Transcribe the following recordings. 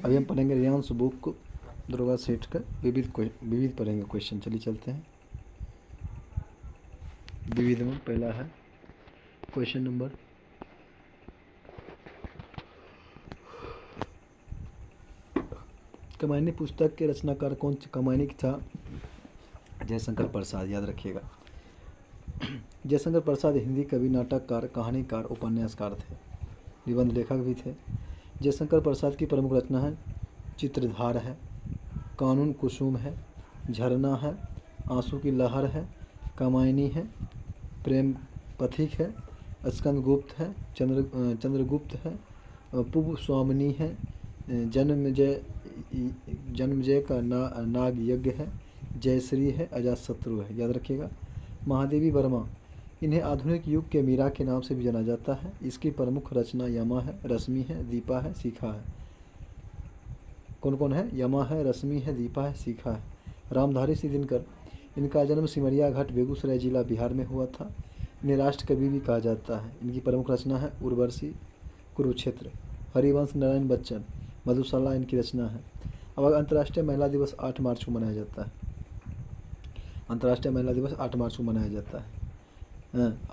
अभी हम पढ़ेंगे रियांश बुक दुर्गा सेठ का विविध पढ़ेंगे क्वेश्चन। चलिए चलते हैं। विविध में पहला है क्वेश्चन नंबर कमायनी पुस्तक के रचनाकार कौन कमायनी था? जयशंकर प्रसाद, याद रखिएगा। जयशंकर प्रसाद हिंदी कवि, नाटककार, कहानीकार, उपन्यासकार थे, निबंध लेखक भी थे। जयशंकर प्रसाद की प्रमुख रचना है चित्रधार है, कानून कुसुम है, झरना है, आंसू की लहर है, कामायनी है, प्रेम पथिक है, स्कंदगुप्त है, चंद्रगुप्त है, पुब स्वामिनी है, जन्मजय का नाग यज्ञ है, जयश्री है, अजातशत्रु है। याद रखिएगा। महादेवी वर्मा, इन्हें आधुनिक युग के मीरा के नाम से भी जाना जाता है। इसकी प्रमुख रचना यमा है, रश्मि है, दीपा है, शिखा है। कौन कौन है? यमा है, रश्मि है, दीपा है, शिखा है। रामधारी सिंह दिनकर, इनका जन्म सिमरिया घाट बेगूसराय जिला बिहार में हुआ था। इन्हें राष्ट्र कवि भी कहा जाता है। इनकी प्रमुख रचना है उर्वशी, कुरुक्षेत्र। हरिवंश नारायण बच्चन, मधुशाला इनकी रचना है। अब अंतर्राष्ट्रीय महिला दिवस 8 मार्च को मनाया जाता है। अंतर्राष्ट्रीय महिला दिवस 8 मार्च को मनाया जाता है।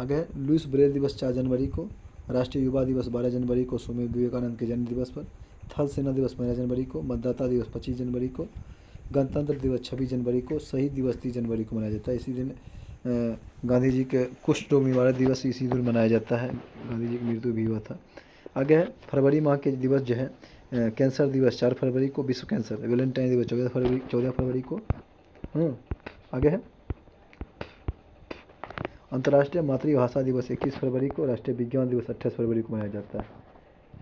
आगे लुइस ब्रेल दिवस 4 जनवरी को। राष्ट्रीय युवा दिवस 12 जनवरी को स्वामी विवेकानंद के जन्म दिवस पर। थल सेना दिवस 15 जनवरी को। मतदाता दिवस 25 जनवरी को। गणतंत्र दिवस 26 जनवरी को। शहीद दिवस 30 जनवरी को मनाया जाता है। इसी दिन गांधी जी के कुष्ठ रोग निवारण दिवस इसी दिन मनाया जाता है। गांधी जी की मृत्यु भी हुआ था। आगे है फरवरी माह के दिवस जो है कैंसर दिवस 4 फरवरी को। विश्व कैंसर वैलेंटाइन दिवस 14 फरवरी को। आगे है अंतर्राष्ट्रीय मातृभाषा दिवस 21 फरवरी को। राष्ट्रीय विज्ञान दिवस 28 फरवरी को मनाया जाता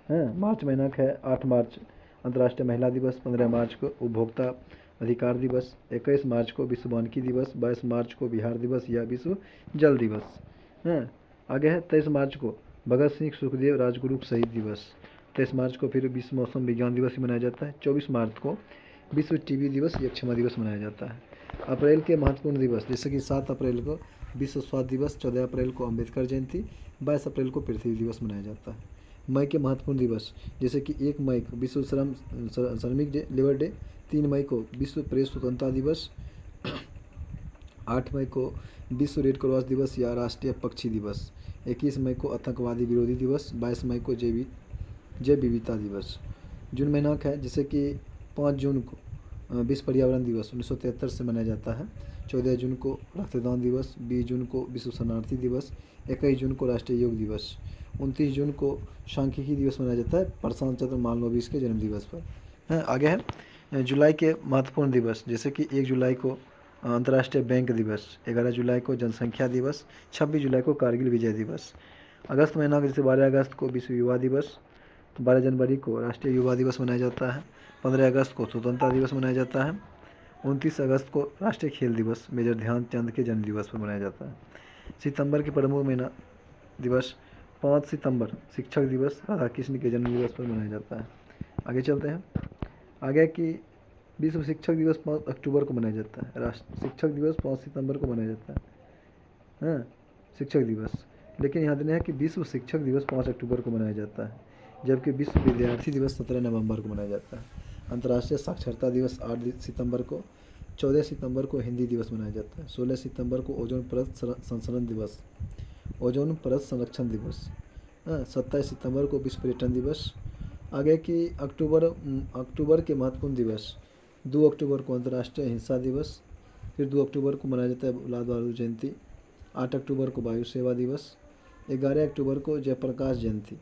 है। मार्च महीना का है 8 मार्च अंतर्राष्ट्रीय महिला दिवस। 15 मार्च को उपभोक्ता अधिकार दिवस। 21 मार्च को विश्व वानिकी दिवस। 22 मार्च को बिहार दिवस या विश्व जल दिवस। आगे है 23 मार्च को भगत सिंह सुखदेव राजगुरु शहीद दिवस। 23 मार्च को फिर विश्व मौसम विज्ञान दिवस मनाया जाता है। 24 मार्च को विश्व टीबी दिवस या क्षमा दिवस मनाया जाता है। अप्रैल के महत्वपूर्ण दिवस जैसे कि 7 अप्रैल को विश्व स्वास्थ्य दिवस, 14 अप्रैल को अम्बेडकर जयंती, 22 अप्रैल को पृथ्वी दिवस मनाया जाता है। मई के महत्वपूर्ण दिवस जैसे कि 1 मई को विश्व श्रमिक लेबर डे, 3 मई को विश्व प्रेस स्वतंत्रता दिवस, 8 मई को विश्व रेड क्रॉस दिवस या राष्ट्रीय पक्षी दिवस, 21 मई को आतंकवादी विरोधी दिवस, 22 मई को जैव विविधता दिवस। जून महीना का है जैसे कि 5 जून को विश्व पर्यावरण दिवस 1973 से मनाया जाता है। 14 जून को रक्तदान दिवस, 20 जून को विश्व शरणार्थी दिवस, 21 जून को राष्ट्रीय योग दिवस, 29 जून को सांख्यिकी दिवस मनाया जाता है प्रशांत चंद्र मालवीय के जन्म दिवस पर। आगे है जुलाई के महत्वपूर्ण दिवस जैसे कि 1 जुलाई को अंतर्राष्ट्रीय बैंक दिवस, 11 जुलाई को जनसंख्या दिवस, 26 जुलाई को कारगिल विजय दिवस। अगस्त महीना जैसे 12 अगस्त को विश्व युवा दिवस, 12 जनवरी को राष्ट्रीय युवा दिवस मनाया जाता है। 15 अगस्त को स्वतंत्रता दिवस मनाया जाता है। 29 अगस्त को राष्ट्रीय खेल दिवस मेजर ध्यानचंद के जन्म दिवस पर मनाया जाता है। सितंबर के प्रमुख महीना दिवस 5 सितंबर शिक्षक दिवस राधा कृष्ण के जन्म दिवस पर मनाया जाता है। आगे चलते हैं। आगे कि विश्व शिक्षक दिवस 5 अक्टूबर को मनाया जाता है। राष्ट्रीय शिक्षक दिवस 5 सितंबर को मनाया जाता है। शिक्षक दिवस, लेकिन याद नहीं है कि विश्व शिक्षक दिवस 5 अक्टूबर को मनाया जाता है, जबकि विश्व विद्यार्थी दिवस 17 नवंबर को मनाया जाता है। अंतर्राष्ट्रीय साक्षरता दिवस 8 सितंबर को। 14 सितंबर को हिंदी दिवस मनाया जाता है। 16 सितंबर को ओजोन परत संरक्षण दिवस, ओजोन परत संरक्षण दिवस। 27 सितंबर को विश्व पर्यटन दिवस। आगे की अक्टूबर के महत्वपूर्ण दिवस 2 अक्टूबर को अंतर्राष्ट्रीय अहिंसा दिवस, फिर 2 अक्टूबर को मनाया जाता है लाल बहादुर जयंती। 8 अक्टूबर को वायु सेवा दिवस। 11 अक्टूबर को जयप्रकाश जयंती।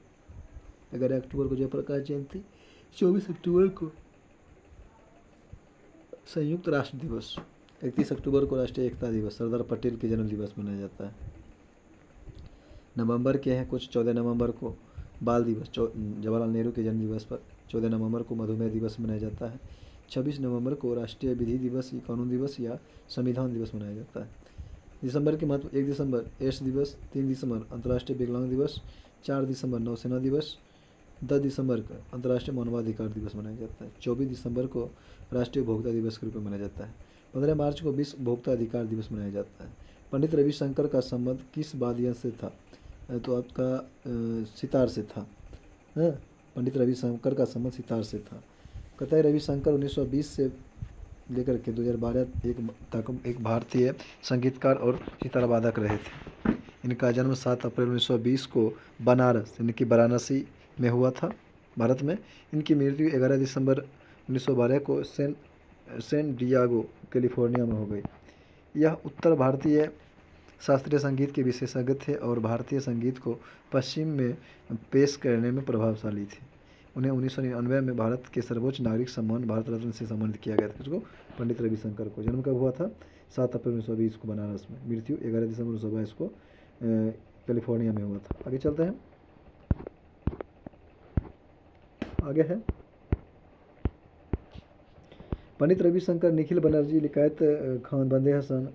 11 अक्टूबर को जयप्रकाश जयंती। 24 अक्टूबर को संयुक्त राष्ट्र दिवस। 31 अक्टूबर को राष्ट्रीय एकता दिवस, सरदार पटेल के जन्म दिवस मनाया जाता है। नवंबर के हैं कुछ। 14 नवंबर को बाल दिवस, जवाहरलाल नेहरू के जन्म दिवस पर। 14 नवंबर को मधुमेह दिवस मनाया जाता है। 26 नवंबर को राष्ट्रीय विधि दिवस, कानून दिवस या संविधान दिवस मनाया जाता है। दिसंबर के महत्व 1 दिसंबर एड्स दिवस, 3 दिसंबर अंतर्राष्ट्रीय विकलांग दिवस, 4 दिसंबर नौसेना दिवस, 10 दिसंबर को अंतर्राष्ट्रीय मानवाधिकार दिवस मनाया जाता है। 24 दिसंबर को राष्ट्रीय उपभोक्ता दिवस के रूप में मनाया जाता है। 15 मार्च को विश्व उपभोक्ता अधिकार दिवस मनाया जाता है। पंडित रविशंकर का संबंध किस वाद्ययंत्र से था? तो आपका सितार से था। पंडित रविशंकर का संबंध सितार से था। कतई रविशंकर 1920 से लेकर के 2012 तक एक भारतीय संगीतकार और सितार वादक रहे थे। इनका जन्म 7 अप्रैल 1920 को बनारस यानी कि वाराणसी में हुआ था, भारत में। इनकी मृत्यु 11 दिसंबर 1912 को सैन डियागो कैलिफोर्निया में हो गई। यह उत्तर भारतीय शास्त्रीय संगीत के विशेषज्ञ थे और भारतीय संगीत को पश्चिम में पेश करने में प्रभावशाली थे। उन्हें 1999 में भारत के सर्वोच्च नागरिक सम्मान भारत रत्न से सम्मानित किया गया था। इसको पंडित रविशंकर को। जन्म कब हुआ था? 7 अप्रैल 1920 को बनारस में। मृत्यु 11 दिसंबर 1922 को कैलिफोर्निया में हुआ था। आगे चलते हैं। आगे है पंडित रविशंकर, निखिल बनर्जी, लिकायत खान, बंदे हसन,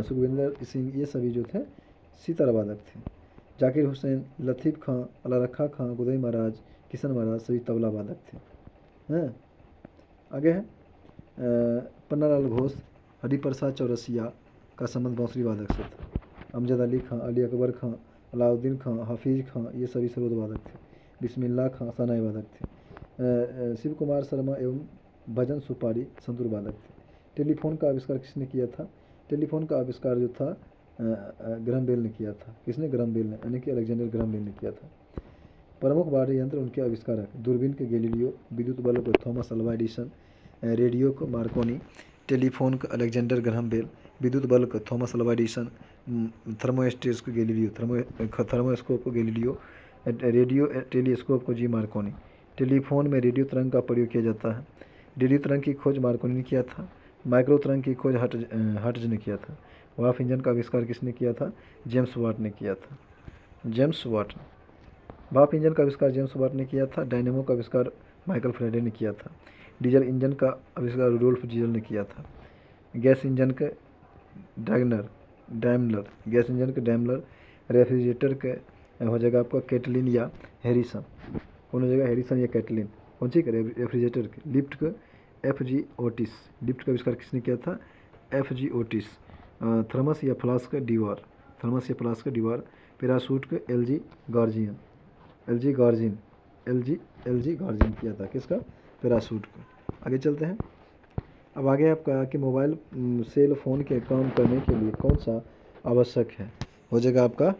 सुखविंदर सिंह, ये सभी जो थे सितार वादक थे। जाकिर हुसैन, लतीफ़ खां, अला रखा खां, गुदई महाराज, किशन महाराज सभी तबला वादक थे। हैं आगे है पन्नालाल घोष, हरिप्रसाद चौरसिया का संबंध बांसुरी वादक से था। अमजद अली खां, अली अकबर खां, अलाउद्दीन खां, हफीज खां ये सभी सरोद वादक थे। बिस्मिल्लाह खां सनाई वादक थे। शिव कुमार शर्मा एवं भजन सुपारी संतूर वादक थे। टेलीफोन का आविष्कार किसने किया था? टेलीफोन का आविष्कार जो था ग्राहम बेल ने किया था। किसने? ग्राहम बेल ने, यानी कि अलेक्जेंडर ग्राहम बेल ने किया था। प्रमुख वाद्य यंत्र उनके आविष्कारक: दूरबीन के गैलीलियो, विद्युत बल्ब को थॉमस अल्वा एडिसन, रेडियो को मार्कोनी, टेलीफोन को अलेक्जेंडर ग्राहम बेल, विद्युत बल्ब को थॉमस अल्वा एडिसन, थर्मोस्टेट को गैलीलियो, थर्मोस्कोप को गैलीलियो, रेडियो टेलीस्कोप को जी मार्कोनी। टेलीफोन में रेडियो तरंग का प्रयोग किया जाता है। रेडियो तरंग की खोज मार्कोनी ने किया था। माइक्रो तरंग की खोज हर्ट्ज ने किया था। वाफ इंजन का आविष्कार किसने किया था? जेम्स वाट ने किया था। James Watt. भाप इंजन का आविष्कार जेम्स वाट ने किया था। डायनेमो का आविष्कार माइकल फ्रेडे ने किया था। डीजल इंजन का आविष्कार रूडोल्फ डीजल ने किया था। गैस इंजन के डैमलर, गैस इंजन के डैमलर। रेफ्रिजरेटर के हो जाएगा आपका कैटलिन या हैरिसन। कौन हो जाएगा? हैरिसन या कैटलिन। कौन सी? रेफ्रिजरेटर के। लिफ्ट के FG ओटिस। लिफ्ट का आविष्कार किसने किया था? FG Otis. थर्मस या फ्लास्क डीवार, थर्मस या फ्लास्क डीवार। पैराशूट के LG गार्जियन, LG गार्जियन किया था। किसका? पैराशूट का। आगे चलते हैं। अब आगे आपका कि मोबाइल सेल फोन के काम करने के लिए कौन सा आवश्यक है? हो जाएगा आपका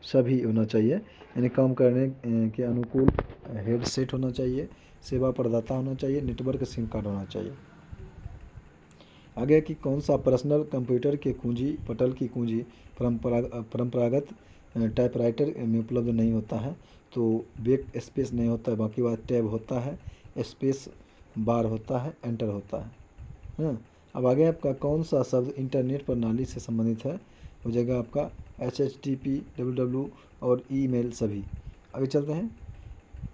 सभी होना चाहिए, यानी काम करने के अनुकूल हेडसेट होना चाहिए, सेवा प्रदाता होना चाहिए, नेटवर्क सिम कार्ड होना चाहिए। आगे कि कौन सा पर्सनल कंप्यूटर के कुंजी पटल की कुंजी परंपरागत टाइपराइटर में उपलब्ध नहीं होता है, तो बैक स्पेस नहीं होता है, बाकी बात टैब होता है, स्पेस बार होता है, एंटर होता है। अब आगे आपका कौन सा शब्द इंटरनेट प्रणाली से संबंधित है? हो जाएगा आपका HTTP, www और ईमेल सभी। आगे चलते हैं।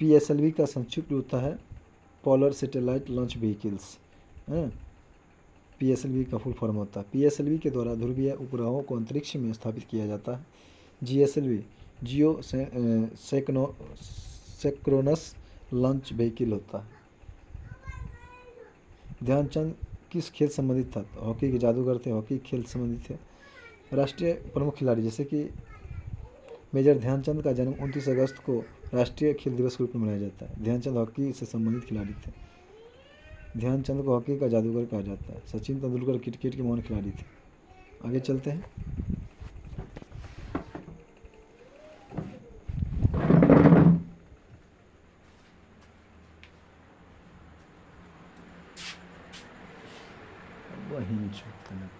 PSLV का संक्षिप्त होता है polar satellite launch vehicles. PSLV का फुल फॉर्म होता है। PSLV के द्वारा ध्रुवीय उपग्रहों को अंतरिक्ष में स्थापित किया जाता है। GSLV जियो सेक्रोनस लॉन्च व्हीकल होता है। ध्यानचंद किस खेल संबंधित था? हॉकी के जादूगर थे, हॉकी खेल संबंधित थे। राष्ट्रीय प्रमुख खिलाड़ी, जैसे कि मेजर ध्यानचंद का जन्म 29 अगस्त को राष्ट्रीय खेल दिवस के रूप में मनाया जाता है। ध्यानचंद हॉकी से संबंधित खिलाड़ी थे। ध्यानचंद को हॉकी का जादूगर कहा जाता है। सचिन तेंदुलकर क्रिकेट के महान खिलाड़ी थे। आगे चलते हैं।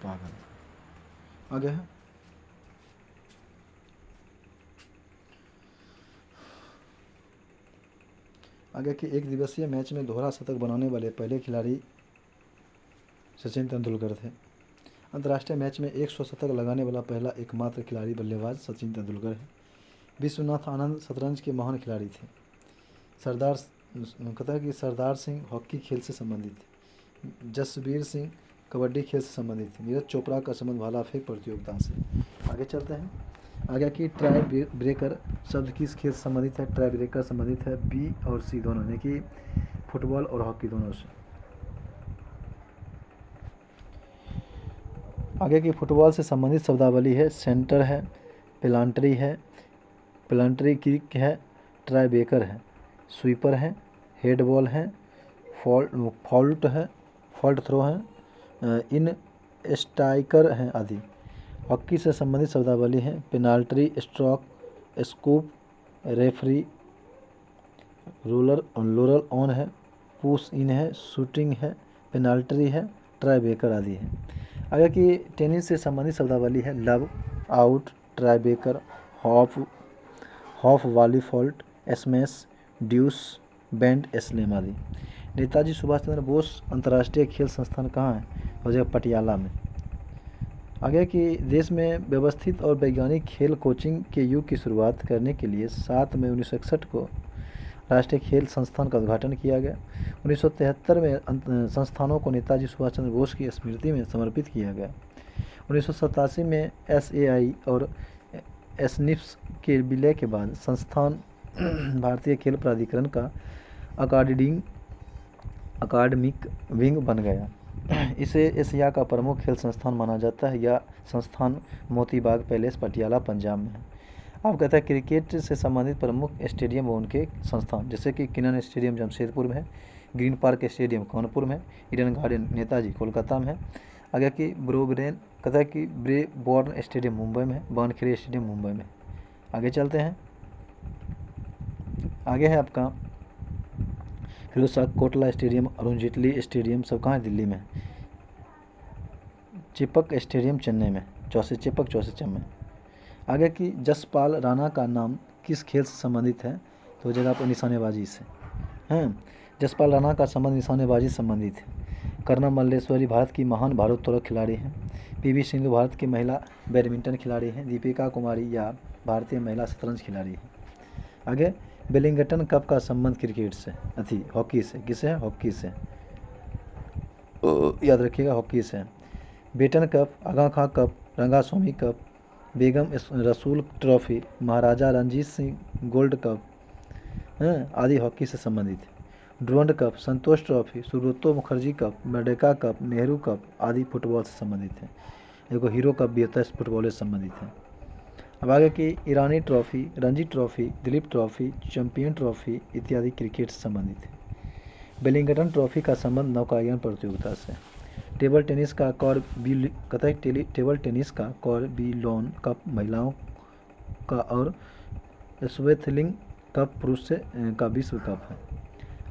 पागल। आगे है आगे कि एक दिवसीय मैच में दोहरा शतक बनाने वाले पहले खिलाड़ी सचिन तेंदुलकर थे। अंतर्राष्ट्रीय मैच में 100 शतक लगाने वाला पहला एकमात्र खिलाड़ी बल्लेबाज सचिन तेंदुलकर है। विश्वनाथ आनंद शतरंज के महान खिलाड़ी थे। कहता है कि सरदार सिंह हॉकी खेल से संबंधित थे। जसबीर सिंह कबड्डी खेल से संबंधित थे। नीरज चोपड़ा का संबंध भाला फेंक प्रतियोगिता से। आगे चलते हैं। आगे कि ट्राई ब्रेकर शब्द किस खेल से संबंधित है? ट्राई ब्रेकर संबंधित है B और C दोनों, यानी कि फुटबॉल और हॉकी दोनों से। आगे की फुटबॉल से संबंधित शब्दावली है सेंटर है, पेलांट्री है, पेलांट्री किक है, ट्राई ब्रेकर है, स्वीपर है, हेड बॉल है, फॉल्ट है, फॉल्ट थ्रो है, इन स्ट्राइकर हैं आदि। हॉकी से संबंधित शब्दावली है penalty, stroke, scoop, referee, roller on है, पुश इन है, शूटिंग है, पेनाल्टी है, ट्राई ब्रेकर आदि है। आगे की टेनिस से संबंधित शब्दावली है love, out, tie breaker, half volley fault, smash, deuce, band, slam आदि। नेताजी सुभाष चंद्र बोस अंतर्राष्ट्रीय खेल संस्थान कहाँ है? हो जाएगा पटियाला में। आगे कि देश में व्यवस्थित और वैज्ञानिक खेल कोचिंग के युग की शुरुआत करने के लिए 7 मई 1961 को राष्ट्रीय खेल संस्थान का उद्घाटन किया गया। 1973 में संस्थानों को नेताजी सुभाष चंद्र बोस की स्मृति में समर्पित किया गया। 1987 में SAI और SNIFS के विलय के बाद संस्थान भारतीय खेल प्राधिकरण का अकादमिक विंग बन गया। इसे एशिया का प्रमुख खेल संस्थान माना जाता है। यह संस्थान मोती बाग पैलेस पटियाला पंजाब में है। अब कहता है क्रिकेट से संबंधित प्रमुख स्टेडियम व उनके संस्थान, जैसे कि किनन स्टेडियम जमशेदपुर में है, ग्रीन पार्क स्टेडियम कानपुर में, ईडन गार्डन नेताजी कोलकाता में है। आगे की कहता है कि ब्रेबॉर्न स्टेडियम मुंबई में है, वानखेड़े स्टेडियम मुंबई में। आगे चलते हैं, आगे है आपका फिरोज शाह कोटला स्टेडियम, अरुण जेटली स्टेडियम सब कहाँ है? दिल्ली में। चिपक स्टेडियम चेन्नई में, चौसे में। आगे की जसपाल राणा का नाम किस खेल से संबंधित है? तो जगह पर निशानेबाजी से हैं। जसपाल राणा का संबंध निशानेबाजी से संबंधित है। कर्णम मल्लेश्वरी भारत की महान भारोत्तोलक खिलाड़ी हैं। PV सिंधु भारत की महिला बैडमिंटन खिलाड़ी हैं। दीपिका कुमारी या भारतीय महिला शतरंज खिलाड़ी हैं। आगे वेलिंगटन कप का संबंध क्रिकेट से हॉकी से। किसे है? हॉकी से, याद रखिएगा, हॉकी से। Beighton cup, Aga Khan cup, Rangaswamy cup, Begum Rasool trophy, Maharaja Ranjit Singh gold cup आदि हॉकी से संबंधित है। Durand cup, Santosh trophy, Subroto Mukherjee cup, Merdeka cup, Nehru cup आदि फुटबॉल से संबंधित है। देखो हीरो कप भी होता है, फुटबॉल से संबंधित है। अब आगे की Irani trophy, Ranji trophy, Dilip trophy, champion trophy इत्यादि क्रिकेट से संबंधित है। वेलिंगटन ट्रॉफी का संबंध नौकायन प्रतियोगिता से। टेबल टेनिस का टेबल टेनिस का कॉर्बिलोन कप महिलाओं का और स्वेथलिंग कप पुरुष से का विश्व कप है।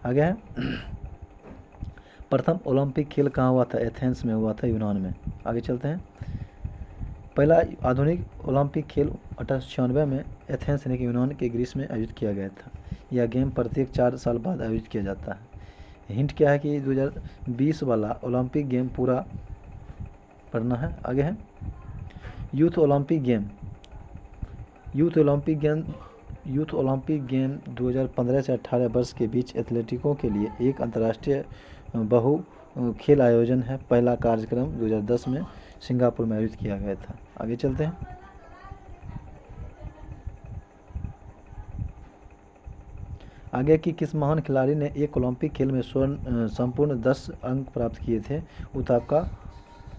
आगे है प्रथम ओलंपिक खेल कहाँ हुआ था? एथेंस में हुआ था, यूनान में। आगे चलते हैं। पहला आधुनिक ओलंपिक खेल 1896 में एथेंस यानी कि यूनान के ग्रीस में आयोजित किया गया था। यह गेम प्रत्येक 4 साल बाद आयोजित किया जाता है। हिंट क्या है कि 2020 वाला ओलंपिक गेम पूरा पढ़ना है। आगे है यूथ ओलंपिक गेम 2015 से 18 वर्ष के बीच एथलेटिकों के लिए एक अंतर्राष्ट्रीय बहु खेल आयोजन है। पहला कार्यक्रम 2010 में सिंगापुर में आयोजित किया गया था। आगे चलते हैं। आगे की किस महान खिलाड़ी ने एक ओलंपिक खेल में स्वर्ण संपूर्ण 10 अंक प्राप्त किए थे? वो था आपका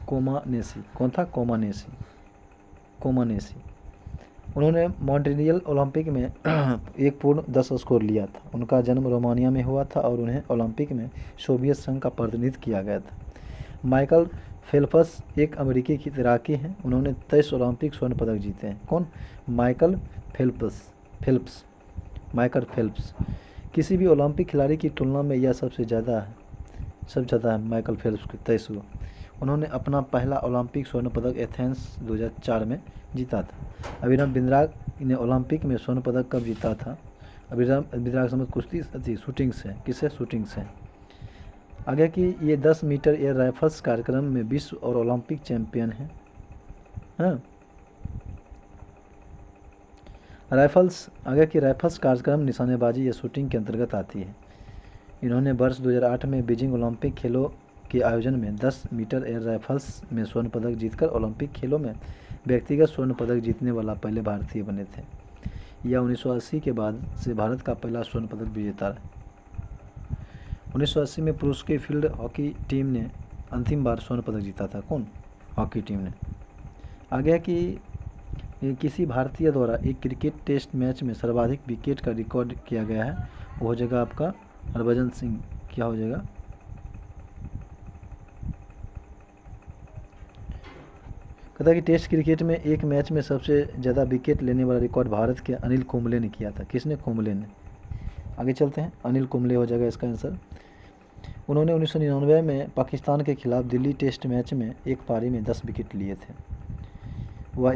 कोमानेसी। कौन था? कोमानेसी। उन्होंने मॉन्ट्रियल ओलंपिक में एक पूर्ण 10 स्कोर लिया था। उनका जन्म रोमानिया में हुआ था और उन्हें ओलंपिक में सोवियत संघ का प्रतिनिधित्व किया गया था। माइकल फेल्प्स एक अमेरिकी की तैराकी हैं। उन्होंने 23 ओलंपिक स्वर्ण पदक जीते हैं। कौन? Michael Phelps. किसी भी ओलंपिक खिलाड़ी की तुलना में यह सबसे ज़्यादा है माइकल फेल्प्स के 23 को। उन्होंने अपना पहला ओलंपिक स्वर्ण पदक एथेंस 2004 में जीता था। अभिनव बिंद्रा ने ओलंपिक में स्वर्ण पदक कब जीता था? अभिनव बिंद्रा का संबंध कुश्ती शूटिंग से। किससे? शूटिंग से। आगे की ये 10 मीटर एयर राइफल्स कार्यक्रम में विश्व और ओलंपिक चैंपियन हैं। आगे की राइफल्स कार्यक्रम निशानेबाजी या शूटिंग के अंतर्गत आती है। इन्होंने वर्ष 2008 में बीजिंग ओलंपिक खेलों के आयोजन में 10 मीटर एयर राइफल्स में स्वर्ण पदक जीतकर ओलंपिक खेलों में व्यक्तिगत स्वर्ण पदक जीतने वाला पहले भारतीय बने थे। यह 1980 के बाद से भारत का पहला स्वर्ण पदक विजेता है। 1980 में पुरुष की फील्ड हॉकी टीम ने अंतिम बार स्वर्ण पदक जीता था। कौन? हॉकी टीम ने। आगे कि किसी भारतीय द्वारा एक क्रिकेट टेस्ट मैच में सर्वाधिक विकेट का रिकॉर्ड किया गया है, वो हो जाएगा आपका हरभजन सिंह। क्या हो जाएगा? कहता है कि टेस्ट क्रिकेट में एक मैच में सबसे ज़्यादा विकेट लेने वाला रिकॉर्ड भारत के अनिल कुंबले ने किया था। किसने? कुंबले ने। आगे चलते हैं, अनिल कुंबले हो जाएगा इसका आंसर। उन्होंने 1999 में पाकिस्तान के खिलाफ दिल्ली टेस्ट मैच में एक पारी में 10 विकेट लिए थे। वह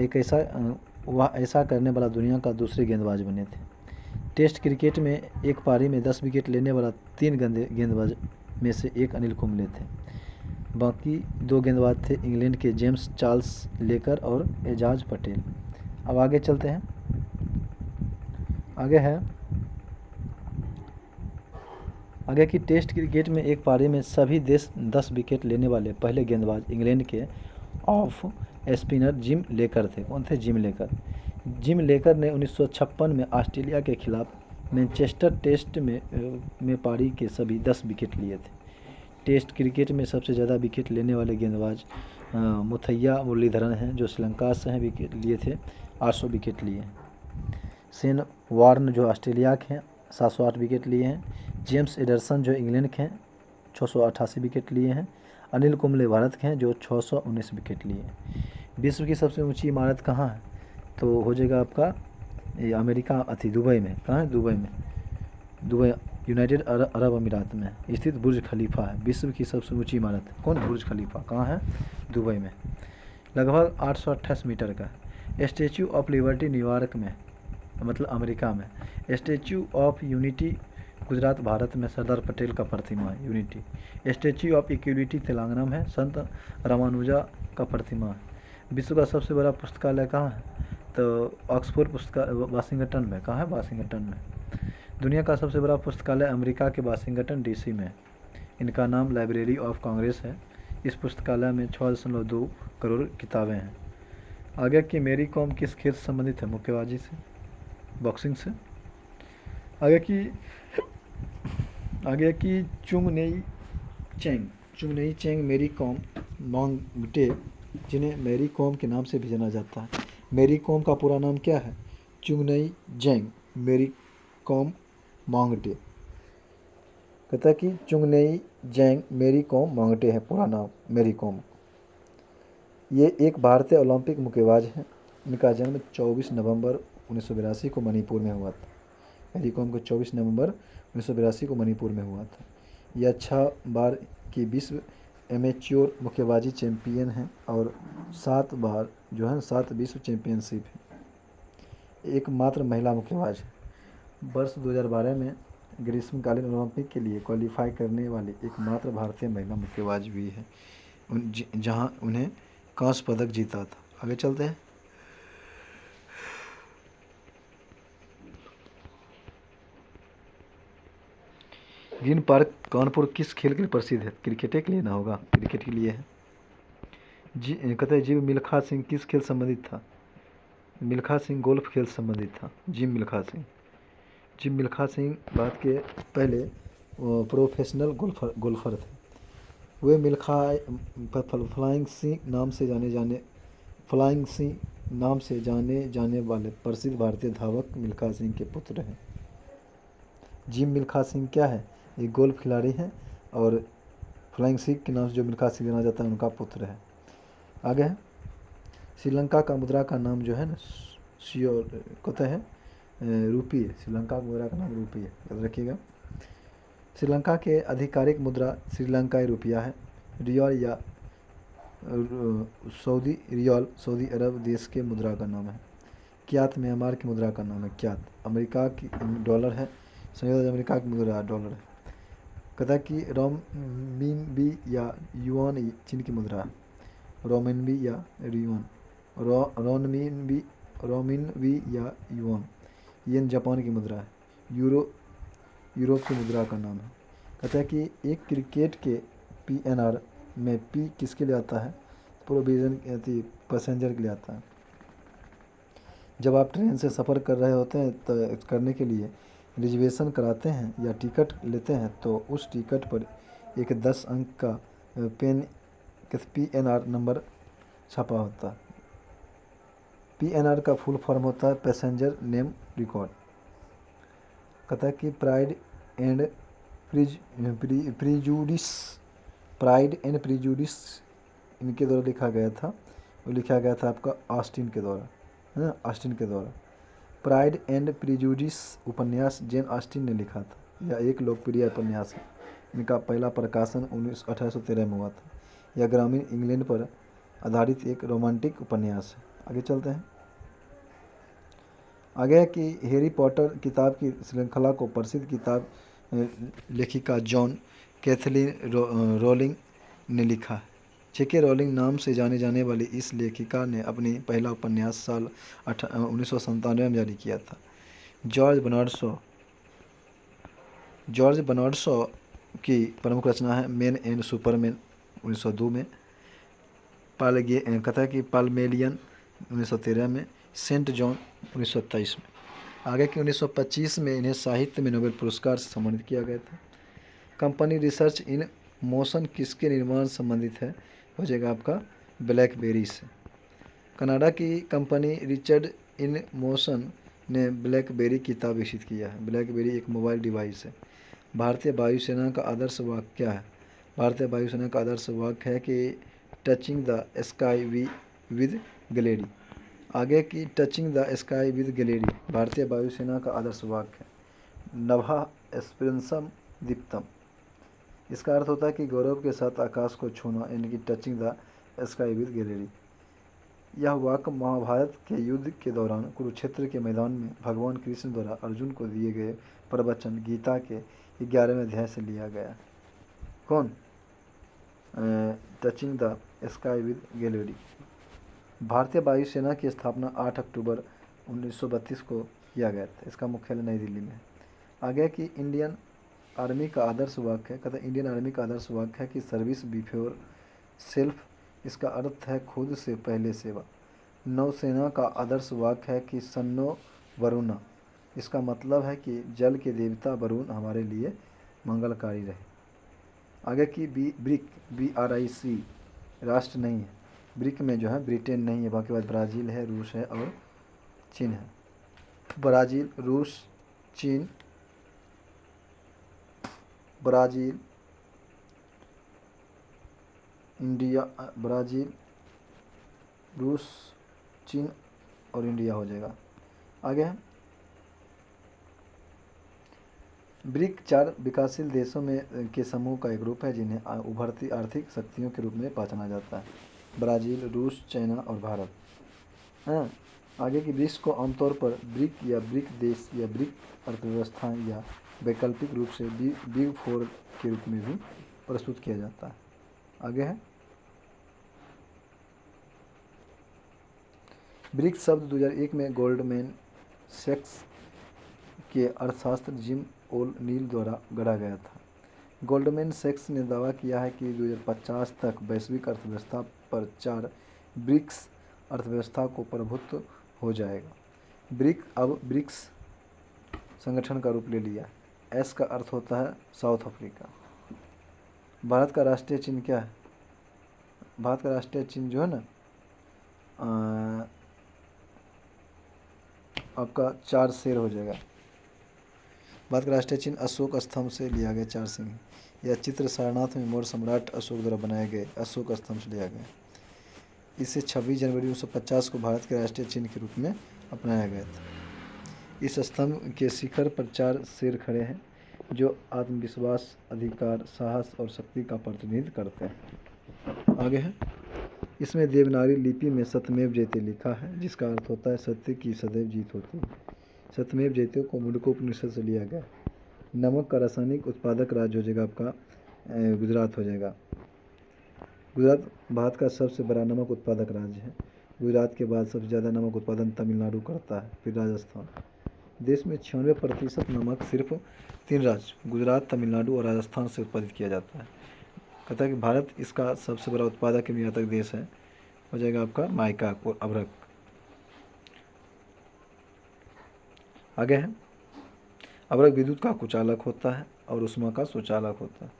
ऐसा करने वाला दुनिया का दूसरे गेंदबाज बने थे। टेस्ट क्रिकेट में एक पारी में 10 विकेट लेने वाला 3 गेंदबाज में से एक अनिल कुंबले थे। बाकी 2 गेंदबाज थे इंग्लैंड के जेम्स चार्ल्स लेकर और एजाज पटेल। अब आगे चलते हैं, आगे की टेस्ट क्रिकेट में एक पारी में सभी 10 विकेट लेने वाले पहले गेंदबाज इंग्लैंड के ऑफ स्पिनर जिम लेकर थे। कौन थे? जिम लेकर। जिम लेकर ने 1956 में ऑस्ट्रेलिया के खिलाफ मैनचेस्टर टेस्ट में पारी के सभी 10 विकेट लिए थे। टेस्ट क्रिकेट में सबसे ज़्यादा विकेट लेने वाले गेंदबाज मुथैया मुरलीधरन हैं, जो श्रीलंका से हैं, विकेट लिए थे, 800 विकेट लिए हैं। शेन वार्न जो ऑस्ट्रेलिया के हैं, 708 विकेट लिए हैं। जेम्स एडरसन जो इंग्लैंड के हैं, 688 विकेट लिए हैं। अनिल कुंबले भारत के हैं, जो 619 विकेट लिए हैं। विश्व की सबसे ऊंची इमारत कहाँ है? तो हो जाएगा आपका ये अमेरिका दुबई में। कहाँ है? दुबई में। दुबई यूनाइटेड अरब अमीरात में स्थित बुर्ज खलीफा है विश्व की सबसे ऊंची इमारत। कौन? बुर्ज खलीफा। कहाँ है? दुबई में। लगभग 828 मीटर का। स्टैचू ऑफ लिबर्टी न्यूयॉर्क में, मतलब अमेरिका में। Statue of unity Gujarat Bharat में सरदार पटेल का प्रतिमा है, unity. Statue of equality Telangana में, संत रामानुजा का प्रतिमा है। विश्व का सबसे बड़ा पुस्तकालय कहाँ है? तो ऑक्सफोर्ड पुस्तकालय वाशिंगटन में। कहाँ है? वाशिंगटन में। दुनिया का सबसे बड़ा पुस्तकालय अमेरिका के वाशिंगटन डीसी में। इनका नाम लाइब्रेरी ऑफ कांग्रेस है। इस पुस्तकालय में 6.2 करोड़ किताबें हैं। आगे की मेरी कॉम किस खेल से संबंधित है? मुक्केबाजी से, बॉक्सिंग से। आगे की चुंगनेई चेंग मेरी कॉम मांगटे, जिन्हें मेरी कॉम के नाम से भी जाना जाता है। मेरी कॉम का पूरा नाम क्या है? चुंगनेई जेंग मेरी कॉम मांगटे। कहता है कि चुंगनेई जेंग मेरी कॉम मांगटे है पूरा नाम, मेरी कॉम। ये एक भारतीय ओलंपिक मुक्केबाज हैं। इनका जन्म 24 नवंबर 1982 को मणिपुर में हुआ था। मेरी कॉम को 24 नवंबर 1982 को मणिपुर में हुआ था। यह 6 बार की विश्व एमेच्योर मुक्केबाजी चैंपियन हैं और 7 बार जो है 7 विश्व चैंपियनशिप है। एकमात्र महिला मुक्केबाज है। वर्ष 2012 में ग्रीष्मकालीन ओलंपिक के लिए क्वालिफाई करने वाली एकमात्र भारतीय महिला मुक्केबाज भी है, जहां उन्हें कांस्य पदक जीता था। आगे चलते हैं। ग्रीन पार्क कानपुर किस खेल के लिए प्रसिद्ध है? क्रिकेट के लिए ना होगा, क्रिकेट के लिए है। कहते हैं जिम मिल्खा सिंह किस खेल संबंधित था? मिल्खा सिंह गोल्फ खेल संबंधित था। जिम मिल्खा सिंह भारत के पहले प्रोफेशनल गोल्फर थे। वे मिल्खा फ्लाइंग सिंह नाम से जाने जाने वाले प्रसिद्ध भारतीय धावक मिल्खा सिंह के पुत्र हैं। जिम मिल्खा सिंह क्या है? एक गोल्फ खिलाड़ी हैं और फ्लाइंग सिंह के नाम से जो मिल्खा सिंह जाना जाता है उनका पुत्र है। आगे है श्रीलंका का मुद्रा का नाम जो है ना कहते हैं रूपी है। श्रीलंका की मुद्रा का नाम रूपी है, याद रखिएगा। श्रीलंका के आधिकारिक मुद्रा श्रीलंकाई रुपया है। रियाल या सऊदी अरब देश के मुद्रा का नाम है। क्यात म्यांमार की मुद्रा का नाम है। क्यात अमेरिका की डॉलर है। संयुक्त अमेरिका की मुद्रा डॉलर है। कहता है कि रोमिनबी या युआन चीन की मुद्रा है। रोमिनबी या युआन, रोमिनबी या युआन। येन जापान की मुद्रा है। यूरोप की मुद्रा का नाम है। कहता है कि एक क्रिकेट के PNR में P किसके लिए आता है? प्रोविजन पैसेंजर के लिए आता है। जब आप ट्रेन से सफ़र कर रहे होते हैं तो करने के लिए रिजर्वेशन कराते हैं या टिकट लेते हैं तो उस टिकट पर एक 10 अंक का PNR नंबर छपा होता है। PNR का फुल फॉर्म होता है पैसेंजर नेम रिकॉर्ड। कहता है कि प्राइड एंड प्रीजुडिस इनके द्वारा लिखा गया था। वो लिखा गया था आपका ऑस्टिन के द्वारा, है ना, ऑस्टिन के द्वारा। प्राइड एंड प्रिजुडिस उपन्यास जेन ऑस्टिन ने लिखा था। यह एक लोकप्रिय उपन्यास है। इनका पहला प्रकाशन 1813 में हुआ था। यह ग्रामीण इंग्लैंड पर आधारित एक रोमांटिक उपन्यास है। आगे चलते हैं। आगे है कि हैरी पॉटर किताब की श्रृंखला को प्रसिद्ध किताब लेखिका जॉन कैथलीन रोलिंग ने लिखा है। जेके रोलिंग नाम से जाने जाने वाली इस लेखिका ने अपनी पहला उपन्यास साल 1997 में जारी किया था। जॉर्ज बर्नार्ड शॉ की प्रमुख रचना है मैन एंड सुपरमैन 1902 में, कथा की पालमेलियन 1913 में, सेंट जॉन 1927 में। आगे की 1925 में इन्हें साहित्य में नोबेल पुरस्कार से सम्मानित किया गया था। कंपनी रिसर्च इन मोशन किसके निर्माण संबंधित है? हो जाएगा आपका ब्लैकबेरी से। कनाडा की कंपनी रिचर्ड इन मोशन ने ब्लैकबेरी किताब विकसित किया है। ब्लैकबेरी एक मोबाइल डिवाइस है। भारतीय वायुसेना का आदर्श वाक्य क्या है? भारतीय वायुसेना का आदर्श वाक्य है कि touching the sky with glairy. आगे की touching the sky with glairy भारतीय वायुसेना का आदर्श वाक्य है। नभा एस्पिरेंसम दीप्तम, इसका अर्थ होता है कि गौरव के साथ आकाश को छूना, यानी कि touching the sky with glairy. यह वाक्य महाभारत के युद्ध के दौरान कुरुक्षेत्र के मैदान में भगवान कृष्ण द्वारा अर्जुन को दिए गए प्रवचन गीता के 11वें अध्याय से लिया गया। कौन? Touching the sky with glairy. भारतीय वायुसेना की स्थापना 8 अक्टूबर 1932 को किया गया था। इसका मुख्यालय नई दिल्ली में है। आगे कि इंडियन आर्मी का आदर्श वाक्य है। कहते हैं इंडियन आर्मी का आदर्श वाक्य है कि सर्विस बिफोर सेल्फ, इसका अर्थ है खुद से पहले सेवा। नौसेना का आदर्श वाक्य है कि सन्नो वरुणा, इसका मतलब है कि जल के देवता वरुण हमारे लिए मंगलकारी रहे। आगे की ब्रिक BRIC राष्ट्र नहीं है। ब्रिक में जो है ब्रिटेन नहीं है, बाकी बात ब्राज़ील है, रूस है और चीन है। ब्राज़ील, रूस, चीन, ब्राज़ील, इंडिया, ब्राज़ील, रूस, चीन और इंडिया हो जाएगा। आगे है ब्रिक 4 विकासशील देशों में के समूह का एक रूप है जिन्हें उभरती आर्थिक शक्तियों के रूप में पहचाना जाता है। ब्राज़ील, रूस, चाइना और भारत। हाँ, आगे की ब्रिक्स को आमतौर पर ब्रिक या ब्रिक देश या ब्रिक अर्थव्यवस्था या वैकल्पिक रूप से बिग 4 के रूप में भी प्रस्तुत किया जाता है। आगे है ब्रिक शब्द 2001 में गोल्डमैन सैक्स के अर्थशास्त्र जिम ओ'नील द्वारा गढ़ा गया था। गोल्डमैन सैक्स ने दावा किया है कि 2050 तक वैश्विक अर्थव्यवस्था पर 4 ब्रिक्स अर्थव्यवस्था को प्रभुत्व हो जाएगा। ब्रिक अब ब्रिक्स संगठन का रूप ले लिया। एस का अर्थ होता है साउथ अफ्रीका। भारत का राष्ट्रीय चिन्ह क्या है? भारत का राष्ट्रीय चिन्ह जो है ना आपका 4 शेर हो जाएगा। भारत का राष्ट्रीय चिन्ह अशोक स्तंभ से लिया गया 4 सिंह। यह चित्र सारनाथ में मौर्य सम्राट अशोक द्वारा बनाए गए अशोक स्तंभ से लिया गया। इसे 26 जनवरी 1950 को भारत के राष्ट्रीय चिन्ह के रूप में अपनाया गया था। इस स्तंभ के शिखर पर 4 शेर खड़े हैं जो आत्मविश्वास, अधिकार, साहस और शक्ति का प्रतिनिधित्व करते हैं। आगे है इसमें देवनागरी लिपि में सत्यमेव जयते लिखा है, जिसका अर्थ होता है सत्य की सदैव जीत होती है। सत्यमेव जयते को मुंडकोपनिषद से लिया गया। नमक का रासायनिक उत्पादक राज्य हो जाएगा आपका गुजरात हो जाएगा। गुजरात भारत का सबसे बड़ा नमक उत्पादक राज्य है। गुजरात के बाद सबसे ज़्यादा नमक उत्पादन तमिलनाडु करता है, फिर राजस्थान। देश में 96% नमक सिर्फ 3 राज्य गुजरात, तमिलनाडु और राजस्थान से उत्पादित किया जाता है। कहता है कि भारत इसका सबसे बड़ा उत्पादक एवं निर्यातक देश है। हो जाएगा आपका मायका और अभ्रक। आगे है अभ्रक विद्युत का कुचालक होता है और उष्मा का सुचालक होता है।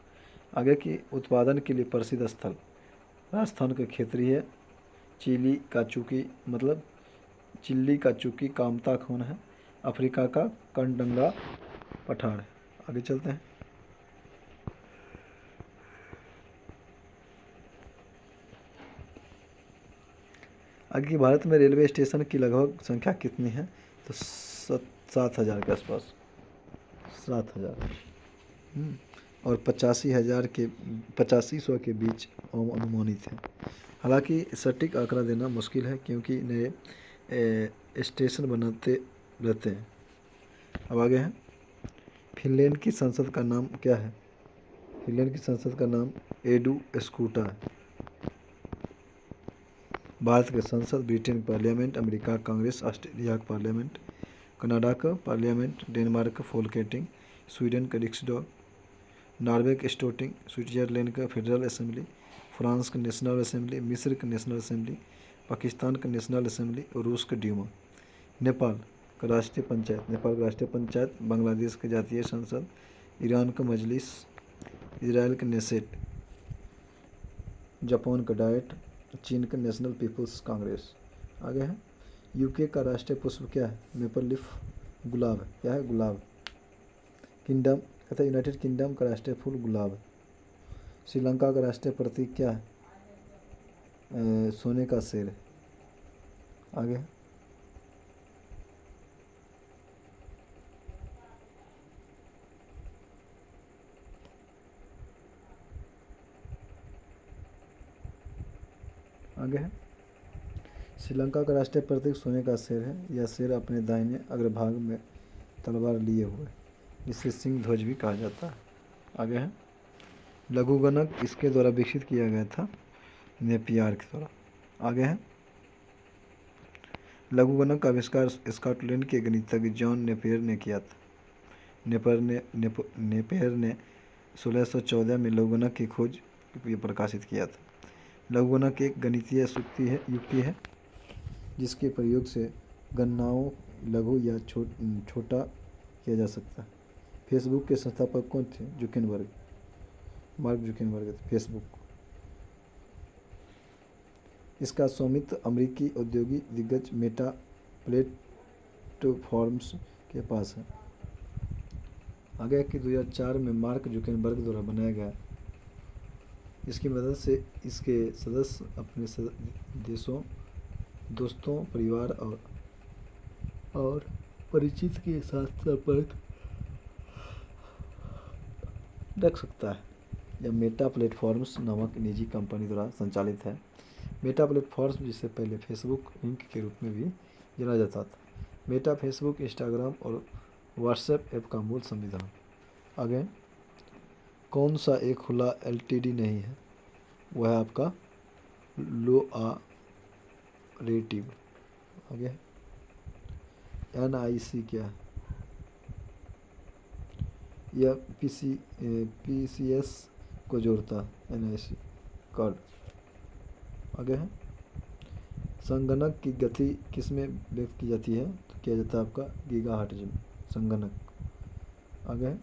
आगे की उत्पादन के लिए प्रसिद्ध स्थल राजस्थान के क्षेत्रीय चिली का चूकी कामता खून है। अफ्रीका का कंडंगा पठार है। आगे चलते हैं। आगे कि भारत में रेलवे स्टेशन की लगभग संख्या कितनी है, तो 7,000 के आसपास, 7,000। और 85,000 के बीच अनुमानित है। हालांकि सटीक आंकड़ा देना मुश्किल है क्योंकि नए स्टेशन बनाते रहते हैं। अब आगे हैं, फिनलैंड की संसद का नाम क्या है? फिनलैंड की संसद का नाम एडुस्कुटा है। भारत के संसद, Britain parliament, America Congress, Australia का पार्लियामेंट, कनाडा का पार्लियामेंट, डेनमार्क का फोल्केटिंग, स्वीडन का रिक्सडॉग, नॉर्वे का स्टोटिंग, स्विट्जरलैंड का फेडरल असेंबली, फ्रांस का नेशनल असेंबली, मिस्र का नेशनल असेंबली, पाकिस्तान का नेशनल असेंबली और रूस का ड्यूमा, नेपाल का राष्ट्रीय पंचायत, नेपाल का राष्ट्रीय पंचायत, बांग्लादेश का जातीय संसद, ईरान का मजलिस, इजराइल का नेसेट, जापान का डाइट, चीन का नेशनल पीपल्स कांग्रेस। आगे है, यूके का राष्ट्रीय पुष्प क्या है? मेपल लीफ, गुलाब है। क्या है? गुलाब। किंगडम कहते हैं यूनाइटेड किंगडम का राष्ट्रीय फूल गुलाब है। श्रीलंका का राष्ट्रीय प्रतीक क्या है? सोने का शेर है। आगे है, आगे है, श्रीलंका का राष्ट्रीय प्रतीक सोने का शेर है। यह शेर अपने दाहिने अग्रभाग में तलवार लिए हुए, जिसे सिंह ध्वज भी कहा जाता है। आगे है, लघुगणक इसके द्वारा विकसित किया गया था? नेपियर के द्वारा। आगे है, लघुगणक का आविष्कार स्कॉटलैंड के गणितज्ञ जॉन नेपियर ने किया था। नेपियर ने 1614 में लघुगणक की खोज प्रकाशित किया था। लघुगणक एक गणितीय युक्ति है जिसके प्रयोग से गणनाओं लघु या छोटा किया जा सकता है। फेसबुक के संस्थापक कौन थे? जुकेनबर्ग, मार्क जुकेनबर्ग थे फेसबुक। इसका स्वामित्व अमेरिकी औद्योगिक दिग्गज मेटा प्लेटफॉर्म्स के पास है। आगे कि 2004 में मार्क जुकेनबर्ग द्वारा बनाया गया। इसकी मदद से इसके सदस्य अपने देशों, दोस्तों, परिवार और परिचित के साथ संपर्क रख सकता है। यह मेटा प्लेटफॉर्म्स नामक निजी कंपनी द्वारा संचालित है। मेटा प्लेटफॉर्म्स जिसे पहले फेसबुक इंक के रूप में भी जाना जाता था। मेटा फेसबुक, इंस्टाग्राम और व्हाट्सएप ऐप का मूल संविधान। आगे, कौन सा एक खुला एलटीडी नहीं है? वह है आपका लोआरेटिव। आगे, एनआईसी क्या है? यह पीसीएस को जोड़ता है, एनआईसी कार्ड। आगे है, संगणक की गति किसमें व्यक्त की जाती है? तो किया जाता है आपका गीगाहर्ट्ज में संगणक। आगे है,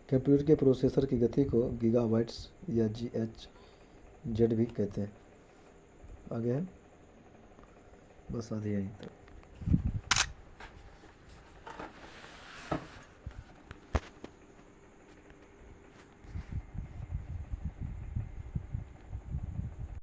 कंप्यूटर के प्रोसेसर की गति को गीगाबाइट्स या GHz भी कहते हैं। आगे है, बस आधी यहीं तक।